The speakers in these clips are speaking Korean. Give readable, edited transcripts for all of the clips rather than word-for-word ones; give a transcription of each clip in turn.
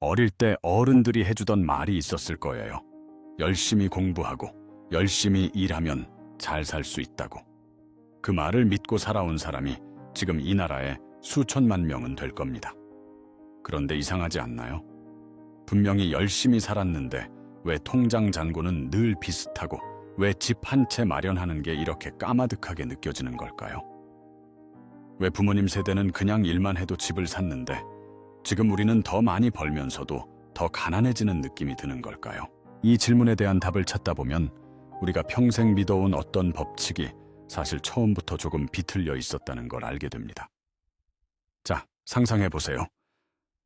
어릴 때 어른들이 해주던 말이 있었을 거예요. 열심히 공부하고 열심히 일하면 잘 살 수 있다고. 그 말을 믿고 살아온 사람이 지금 이 나라에 수천만 명은 될 겁니다. 그런데 이상하지 않나요? 분명히 열심히 살았는데 왜 통장 잔고는 늘 비슷하고 왜 집 한 채 마련하는 게 이렇게 까마득하게 느껴지는 걸까요? 왜 부모님 세대는 그냥 일만 해도 집을 샀는데 지금 우리는 더 많이 벌면서도 더 가난해지는 느낌이 드는 걸까요? 이 질문에 대한 답을 찾다 보면 우리가 평생 믿어온 어떤 법칙이 사실 처음부터 조금 비틀려 있었다는 걸 알게 됩니다. 자, 상상해 보세요.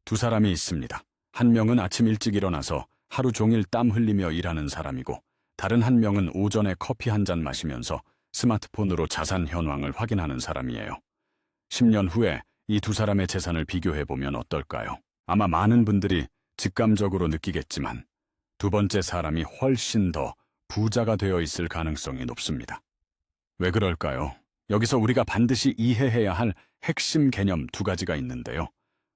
두 사람이 있습니다. 한 명은 아침 일찍 일어나서 하루 종일 땀 흘리며 일하는 사람이고, 다른 한 명은 오전에 커피 한 잔 마시면서 스마트폰으로 자산 현황을 확인하는 사람이에요. 10년 후에 이 두 사람의 재산을 비교해 보면 어떨까요? 아마 많은 분들이 직감적으로 느끼겠지만 두 번째 사람이 훨씬 더 부자가 되어 있을 가능성이 높습니다. 왜 그럴까요? 여기서 우리가 반드시 이해해야 할 핵심 개념 두 가지가 있는데요.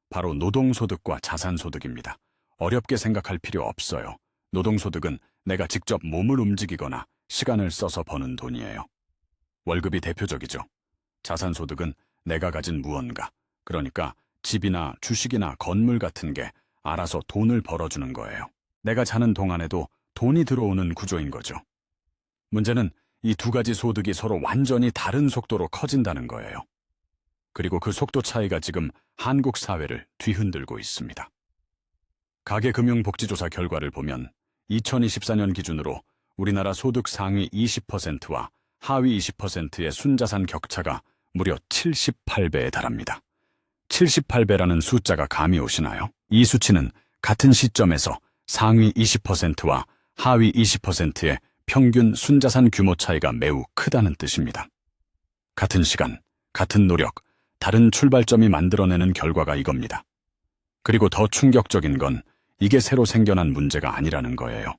바로 노동소득과 자산소득입니다. 어렵게 생각할 필요 없어요. 노동소득은 내가 직접 몸을 움직이거나 시간을 써서 버는 돈이에요. 월급이 대표적이죠. 자산소득은 내가 가진 무언가, 그러니까 집이나 주식이나 건물 같은 게 알아서 돈을 벌어주는 거예요. 내가 자는 동안에도 돈이 들어오는 구조인 거죠. 문제는 이 두 가지 소득이 서로 완전히 다른 속도로 커진다는 거예요. 그리고 그 속도 차이가 지금 한국 사회를 뒤흔들고 있습니다. 가계금융복지조사 결과를 보면 2024년 기준으로 우리나라 소득 상위 20%와 하위 20%의 순자산 격차가 무려 78배에 달합니다. 78배라는 숫자가 감이 오시나요? 이 수치는 같은 시점에서 상위 20%와 하위 20%의 평균 순자산 규모 차이가 매우 크다는 뜻입니다. 같은 시간, 같은 노력, 다른 출발점이 만들어내는 결과가 이겁니다. 그리고 더 충격적인 건 이게 새로 생겨난 문제가 아니라는 거예요.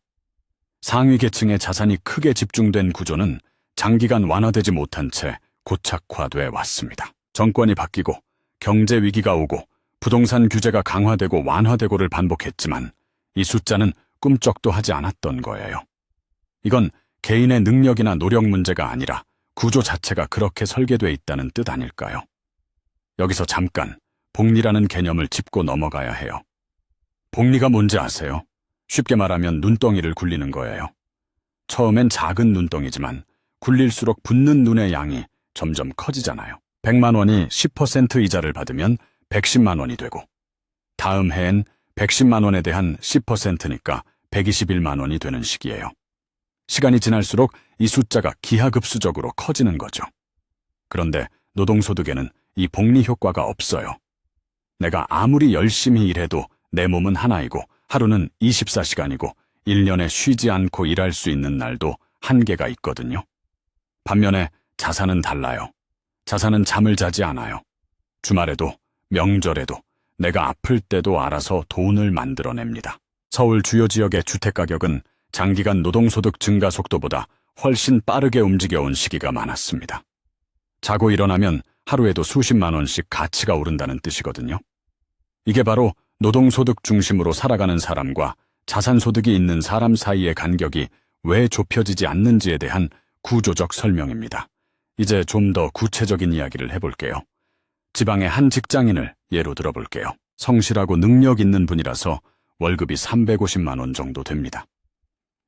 상위 계층의 자산이 크게 집중된 구조는 장기간 완화되지 못한 채 고착화돼 왔습니다. 정권이 바뀌고 경제 위기가 오고 부동산 규제가 강화되고 완화되고를 반복했지만 이 숫자는 꿈쩍도 하지 않았던 거예요. 이건 개인의 능력이나 노력 문제가 아니라 구조 자체가 그렇게 설계돼 있다는 뜻 아닐까요? 여기서 잠깐 복리라는 개념을 짚고 넘어가야 해요. 복리가 뭔지 아세요? 쉽게 말하면 눈덩이를 굴리는 거예요. 처음엔 작은 눈덩이지만 굴릴수록 붙는 눈의 양이 점점 커지잖아요. 100만 원이 10% 이자를 받으면 110만 원이 되고, 다음 해엔 110만 원에 대한 10%니까 121만 원이 되는 시기예요. 시간이 지날수록 이 숫자가 기하급수적으로 커지는 거죠. 그런데 노동소득에는 이 복리 효과가 없어요. 내가 아무리 열심히 일해도 내 몸은 하나이고 하루는 24시간이고 1년에 쉬지 않고 일할 수 있는 날도 한계가 있거든요. 반면에 자산은 달라요. 자산은 잠을 자지 않아요. 주말에도 명절에도 내가 아플 때도 알아서 돈을 만들어냅니다. 서울 주요 지역의 주택가격은 장기간 노동소득 증가 속도보다 훨씬 빠르게 움직여온 시기가 많았습니다. 자고 일어나면 하루에도 수십만 원씩 가치가 오른다는 뜻이거든요. 이게 바로 노동소득 중심으로 살아가는 사람과 자산소득이 있는 사람 사이의 간격이 왜 좁혀지지 않는지에 대한 구조적 설명입니다. 이제 좀 더 구체적인 이야기를 해볼게요. 지방의 한 직장인을 예로 들어볼게요. 성실하고 능력 있는 분이라서 월급이 350만 원 정도 됩니다.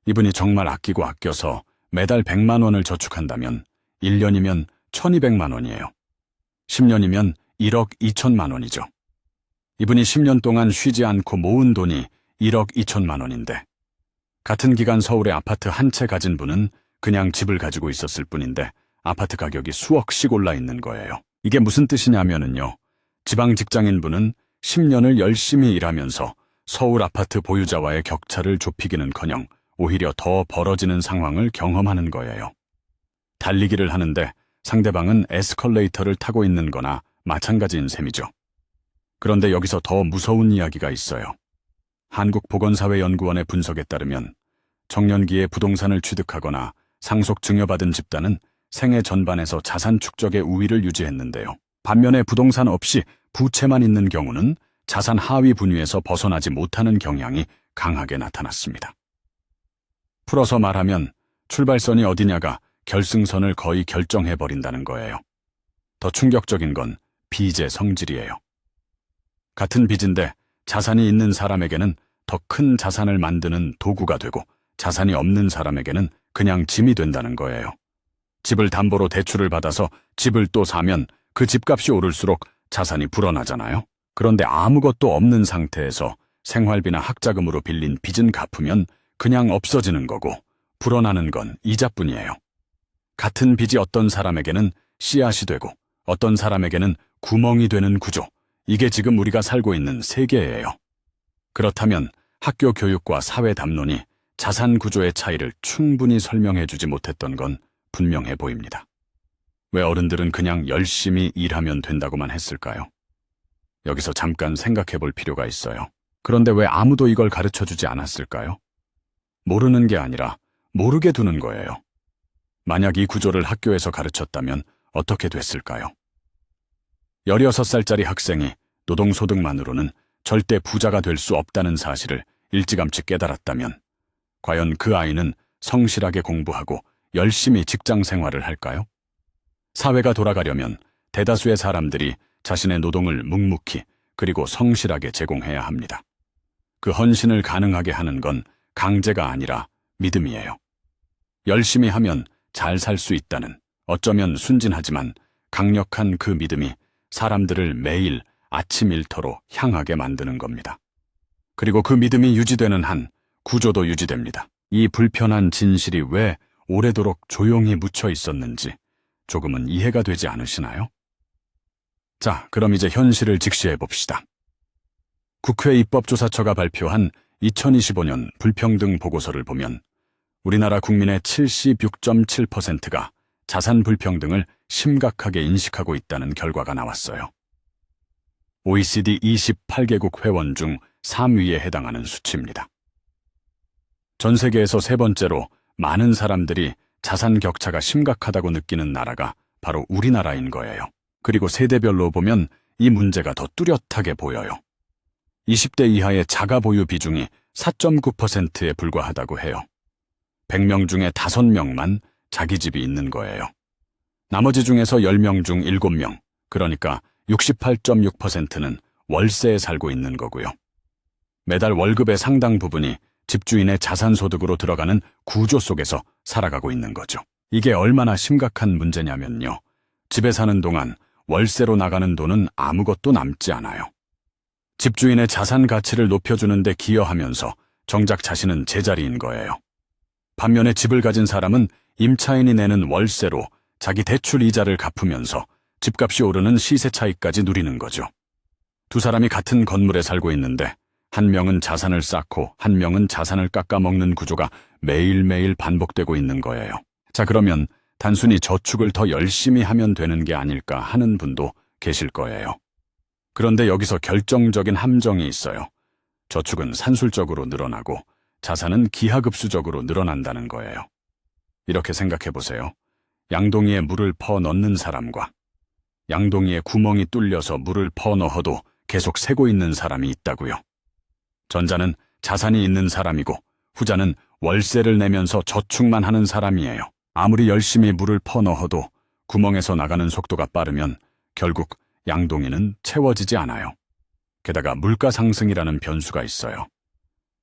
이분이 정말 아끼고 아껴서 매달 100만 원을 저축한다면 1년이면 1200만 원이에요. 10년이면 1억 2천만 원이죠. 이분이 10년 동안 쉬지 않고 모은 돈이 1억 2천만 원인데, 같은 기간 서울에 아파트 한 채 가진 분은 그냥 집을 가지고 있었을 뿐인데 아파트 가격이 수억씩 올라 있는 거예요. 이게 무슨 뜻이냐면요. 지방 직장인 분은 10년을 열심히 일하면서 서울 아파트 보유자와의 격차를 좁히기는커녕 오히려 더 벌어지는 상황을 경험하는 거예요. 달리기를 하는데 상대방은 에스컬레이터를 타고 있는 거나 마찬가지인 셈이죠. 그런데 여기서 더 무서운 이야기가 있어요. 한국보건사회연구원의 분석에 따르면 청년기에 부동산을 취득하거나 상속 증여받은 집단은 생애 전반에서 자산 축적의 우위를 유지했는데요. 반면에 부동산 없이 부채만 있는 경우는 자산 하위 분위에서 벗어나지 못하는 경향이 강하게 나타났습니다. 풀어서 말하면 출발선이 어디냐가 결승선을 거의 결정해버린다는 거예요. 더 충격적인 건 빚의 성질이에요. 같은 빚인데 자산이 있는 사람에게는 더 큰 자산을 만드는 도구가 되고 자산이 없는 사람에게는 그냥 짐이 된다는 거예요. 집을 담보로 대출을 받아서 집을 또 사면 그 집값이 오를수록 자산이 불어나잖아요. 그런데 아무것도 없는 상태에서 생활비나 학자금으로 빌린 빚은 갚으면 그냥 없어지는 거고 불어나는 건 이자뿐이에요. 같은 빚이 어떤 사람에게는 씨앗이 되고 어떤 사람에게는 구멍이 되는 구조, 이게 지금 우리가 살고 있는 세계예요. 그렇다면 학교 교육과 사회 담론이 자산 구조의 차이를 충분히 설명해주지 못했던 건 분명해 보입니다. 왜 어른들은 그냥 열심히 일하면 된다고만 했을까요? 여기서 잠깐 생각해 볼 필요가 있어요. 그런데 왜 아무도 이걸 가르쳐주지 않았을까요? 모르는 게 아니라 모르게 두는 거예요. 만약 이 구조를 학교에서 가르쳤다면 어떻게 됐을까요? 16살짜리 학생이 노동소득만으로는 절대 부자가 될 수 없다는 사실을 일찌감치 깨달았다면 과연 그 아이는 성실하게 공부하고 열심히 직장 생활을 할까요? 사회가 돌아가려면 대다수의 사람들이 자신의 노동을 묵묵히 그리고 성실하게 제공해야 합니다. 그 헌신을 가능하게 하는 건 강제가 아니라 믿음이에요. 열심히 하면 잘 살 수 있다는, 어쩌면 순진하지만 강력한 그 믿음이 사람들을 매일 아침 일터로 향하게 만드는 겁니다. 그리고 그 믿음이 유지되는 한 구조도 유지됩니다. 이 불편한 진실이 왜 오래도록 조용히 묻혀 있었는지 조금은 이해가 되지 않으시나요? 자, 그럼 이제 현실을 직시해 봅시다. 국회 입법조사처가 발표한 2025년 불평등 보고서를 보면 우리나라 국민의 76.7%가 자산 불평등을 심각하게 인식하고 있다는 결과가 나왔어요. OECD 28개국 회원 중 3위에 해당하는 수치입니다. 전 세계에서 세 번째로 많은 사람들이 자산 격차가 심각하다고 느끼는 나라가 바로 우리나라인 거예요. 그리고 세대별로 보면 이 문제가 더 뚜렷하게 보여요. 20대 이하의 자가 보유 비중이 4.9%에 불과하다고 해요. 100명 중에 5명만 자기 집이 있는 거예요. 나머지 중에서 10명 중 7명, 그러니까 68.6%는 월세에 살고 있는 거고요. 매달 월급의 상당 부분이 집주인의 자산소득으로 들어가는 구조 속에서 살아가고 있는 거죠. 이게 얼마나 심각한 문제냐면요. 집에 사는 동안 월세로 나가는 돈은 아무것도 남지 않아요. 집주인의 자산 가치를 높여주는데 기여하면서 정작 자신은 제자리인 거예요. 반면에 집을 가진 사람은 임차인이 내는 월세로 자기 대출 이자를 갚으면서 집값이 오르는 시세 차익까지 누리는 거죠. 두 사람이 같은 건물에 살고 있는데 한 명은 자산을 쌓고 한 명은 자산을 깎아먹는 구조가 매일매일 반복되고 있는 거예요. 자, 그러면 단순히 저축을 더 열심히 하면 되는 게 아닐까 하는 분도 계실 거예요. 그런데 여기서 결정적인 함정이 있어요. 저축은 산술적으로 늘어나고 자산은 기하급수적으로 늘어난다는 거예요. 이렇게 생각해 보세요. 양동이에 물을 퍼 넣는 사람과 양동이에 구멍이 뚫려서 물을 퍼 넣어도 계속 새고 있는 사람이 있다고요. 전자는 자산이 있는 사람이고 후자는 월세를 내면서 저축만 하는 사람이에요. 아무리 열심히 물을 퍼 넣어도 구멍에서 나가는 속도가 빠르면 결국 양동이는 채워지지 않아요. 게다가 물가 상승이라는 변수가 있어요.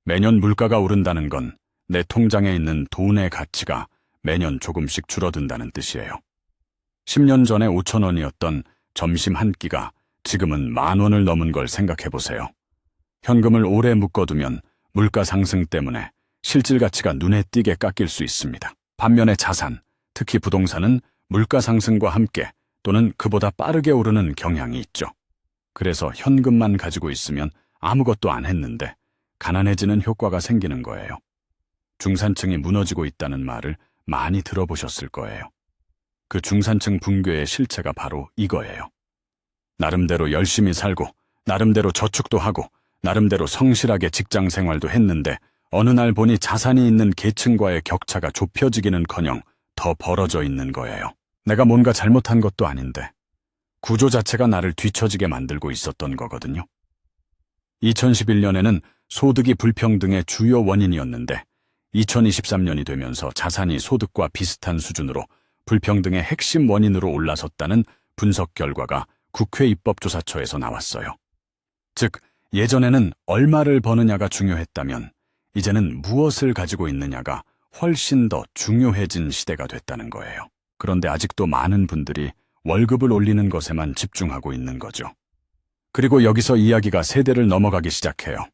매년 물가가 오른다는 건 내 통장에 있는 돈의 가치가 매년 조금씩 줄어든다는 뜻이에요. 10년 전에 5,000원이었던 점심 한 끼가 지금은 10,000원을 넘은 걸 생각해 보세요. 현금을 오래 묶어두면 물가 상승 때문에 실질 가치가 눈에 띄게 깎일 수 있습니다. 반면에 자산, 특히 부동산은 물가 상승과 함께 또는 그보다 빠르게 오르는 경향이 있죠. 그래서 현금만 가지고 있으면 아무것도 안 했는데 가난해지는 효과가 생기는 거예요. 중산층이 무너지고 있다는 말을 많이 들어보셨을 거예요. 그 중산층 붕괴의 실체가 바로 이거예요. 나름대로 열심히 살고 나름대로 저축도 하고 나름대로 성실하게 직장 생활도 했는데 어느 날 보니 자산이 있는 계층과의 격차가 좁혀지기는커녕 더 벌어져 있는 거예요. 내가 뭔가 잘못한 것도 아닌데 구조 자체가 나를 뒤처지게 만들고 있었던 거거든요. 2011년에는 소득이 불평등의 주요 원인이었는데 2023년이 되면서 자산이 소득과 비슷한 수준으로 불평등의 핵심 원인으로 올라섰다는 분석 결과가 국회 입법조사처에서 나왔어요. 즉, 예전에는 얼마를 버느냐가 중요했다면 이제는 무엇을 가지고 있느냐가 훨씬 더 중요해진 시대가 됐다는 거예요. 그런데 아직도 많은 분들이 월급을 올리는 것에만 집중하고 있는 거죠. 그리고 여기서 이야기가 세대를 넘어가기 시작해요.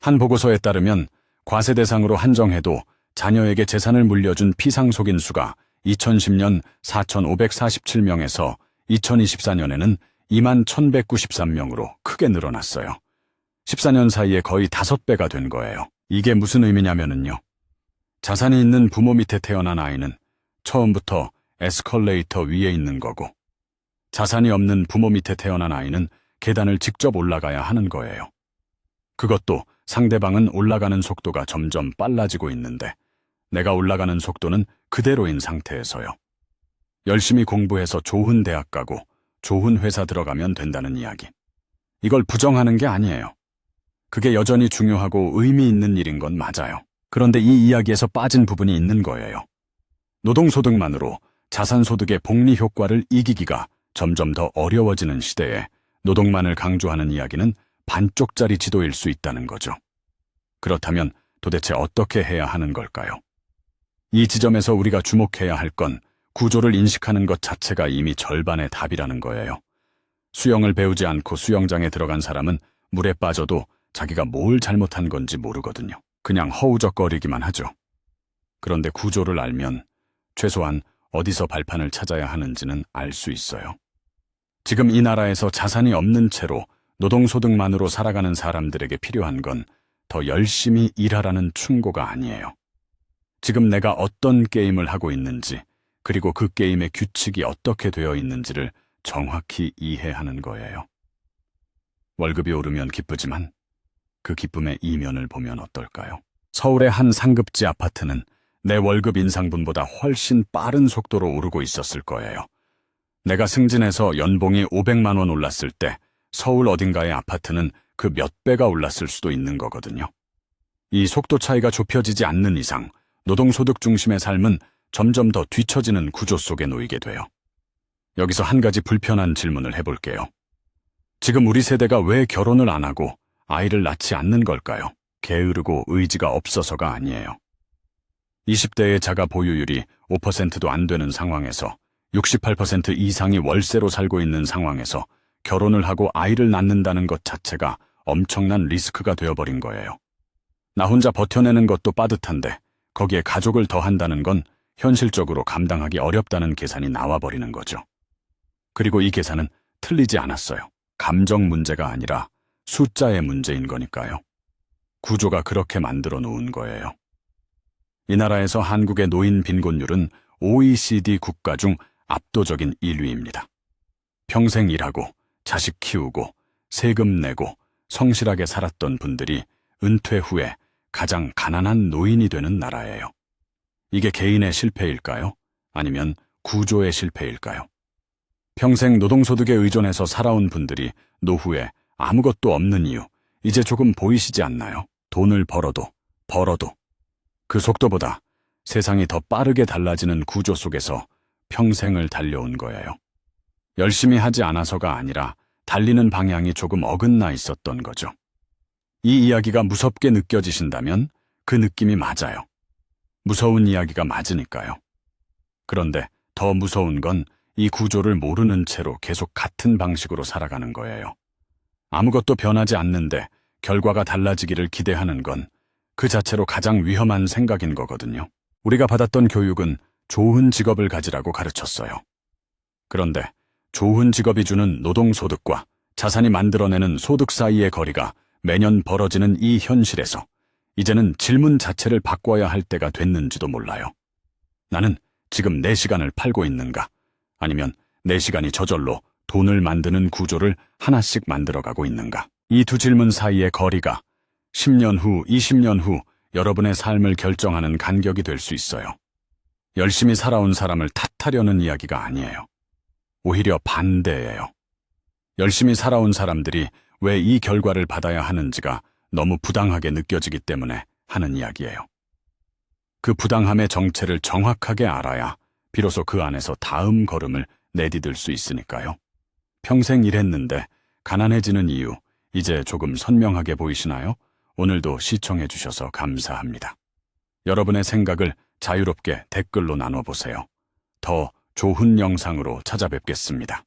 한 보고서에 따르면 과세 대상으로 한정해도 자녀에게 재산을 물려준 피상속인 수가 2010년 4,547명에서 2024년에는 21,193명으로 크게 늘어났어요. 14년 사이에 거의 5배가 된 거예요. 이게 무슨 의미냐면요. 자산이 있는 부모 밑에 태어난 아이는 처음부터 에스컬레이터 위에 있는 거고, 자산이 없는 부모 밑에 태어난 아이는 계단을 직접 올라가야 하는 거예요. 그것도 상대방은 올라가는 속도가 점점 빨라지고 있는데 내가 올라가는 속도는 그대로인 상태에서요. 열심히 공부해서 좋은 대학 가고 좋은 회사 들어가면 된다는 이야기. 이걸 부정하는 게 아니에요. 그게 여전히 중요하고 의미 있는 일인 건 맞아요. 그런데 이 이야기에서 빠진 부분이 있는 거예요. 노동소득만으로 자산소득의 복리 효과를 이기기가 점점 더 어려워지는 시대에 노동만을 강조하는 이야기는 반쪽짜리 지도일 수 있다는 거죠. 그렇다면 도대체 어떻게 해야 하는 걸까요? 이 지점에서 우리가 주목해야 할 건 구조를 인식하는 것 자체가 이미 절반의 답이라는 거예요. 수영을 배우지 않고 수영장에 들어간 사람은 물에 빠져도 자기가 뭘 잘못한 건지 모르거든요. 그냥 허우적거리기만 하죠. 그런데 구조를 알면 최소한 어디서 발판을 찾아야 하는지는 알 수 있어요. 지금 이 나라에서 자산이 없는 채로 노동소득만으로 살아가는 사람들에게 필요한 건 더 열심히 일하라는 충고가 아니에요. 지금 내가 어떤 게임을 하고 있는지, 그리고 그 게임의 규칙이 어떻게 되어 있는지를 정확히 이해하는 거예요. 월급이 오르면 기쁘지만 그 기쁨의 이면을 보면 어떨까요? 서울의 한 상급지 아파트는 내 월급 인상분보다 훨씬 빠른 속도로 오르고 있었을 거예요. 내가 승진해서 연봉이 500만 원 올랐을 때 서울 어딘가의 아파트는 그 몇 배가 올랐을 수도 있는 거거든요. 이 속도 차이가 좁혀지지 않는 이상 노동소득 중심의 삶은 점점 더 뒤처지는 구조 속에 놓이게 돼요. 여기서 한 가지 불편한 질문을 해볼게요. 지금 우리 세대가 왜 결혼을 안 하고 아이를 낳지 않는 걸까요? 게으르고 의지가 없어서가 아니에요. 20대의 자가 보유율이 5%도 안 되는 상황에서 68% 이상이 월세로 살고 있는 상황에서 결혼을 하고 아이를 낳는다는 것 자체가 엄청난 리스크가 되어버린 거예요. 나 혼자 버텨내는 것도 빠듯한데 거기에 가족을 더한다는 건 현실적으로 감당하기 어렵다는 계산이 나와버리는 거죠. 그리고 이 계산은 틀리지 않았어요. 감정 문제가 아니라 숫자의 문제인 거니까요. 구조가 그렇게 만들어 놓은 거예요. 이 나라에서 한국의 노인 빈곤율은 OECD 국가 중 압도적인 1위입니다. 평생 일하고 자식 키우고 세금 내고 성실하게 살았던 분들이 은퇴 후에 가장 가난한 노인이 되는 나라예요. 이게 개인의 실패일까요? 아니면 구조의 실패일까요? 평생 노동소득에 의존해서 살아온 분들이 노후에 아무것도 없는 이유, 이제 조금 보이시지 않나요? 돈을 벌어도 그 속도보다 세상이 더 빠르게 달라지는 구조 속에서 평생을 달려온 거예요. 열심히 하지 않아서가 아니라 달리는 방향이 조금 어긋나 있었던 거죠. 이 이야기가 무섭게 느껴지신다면 그 느낌이 맞아요. 무서운 이야기가 맞으니까요. 그런데 더 무서운 건 이 구조를 모르는 채로 계속 같은 방식으로 살아가는 거예요. 아무것도 변하지 않는데 결과가 달라지기를 기대하는 건 그 자체로 가장 위험한 생각인 거거든요. 우리가 받았던 교육은 좋은 직업을 가지라고 가르쳤어요. 그런데 좋은 직업이 주는 노동소득과 자산이 만들어내는 소득 사이의 거리가 매년 벌어지는 이 현실에서 이제는 질문 자체를 바꿔야 할 때가 됐는지도 몰라요. 나는 지금 내 시간을 팔고 있는가? 아니면 내 시간이 저절로 돈을 만드는 구조를 하나씩 만들어가고 있는가? 이 두 질문 사이의 거리가 10년 후, 20년 후 여러분의 삶을 결정하는 간격이 될 수 있어요. 열심히 살아온 사람을 탓하려는 이야기가 아니에요. 오히려 반대예요. 열심히 살아온 사람들이 왜 이 결과를 받아야 하는지가 너무 부당하게 느껴지기 때문에 하는 이야기예요. 그 부당함의 정체를 정확하게 알아야 비로소 그 안에서 다음 걸음을 내디딜 수 있으니까요. 평생 일했는데 가난해지는 이유, 이제 조금 선명하게 보이시나요? 오늘도 시청해 주셔서 감사합니다. 여러분의 생각을 자유롭게 댓글로 나눠보세요. 더 좋은 영상으로 찾아뵙겠습니다.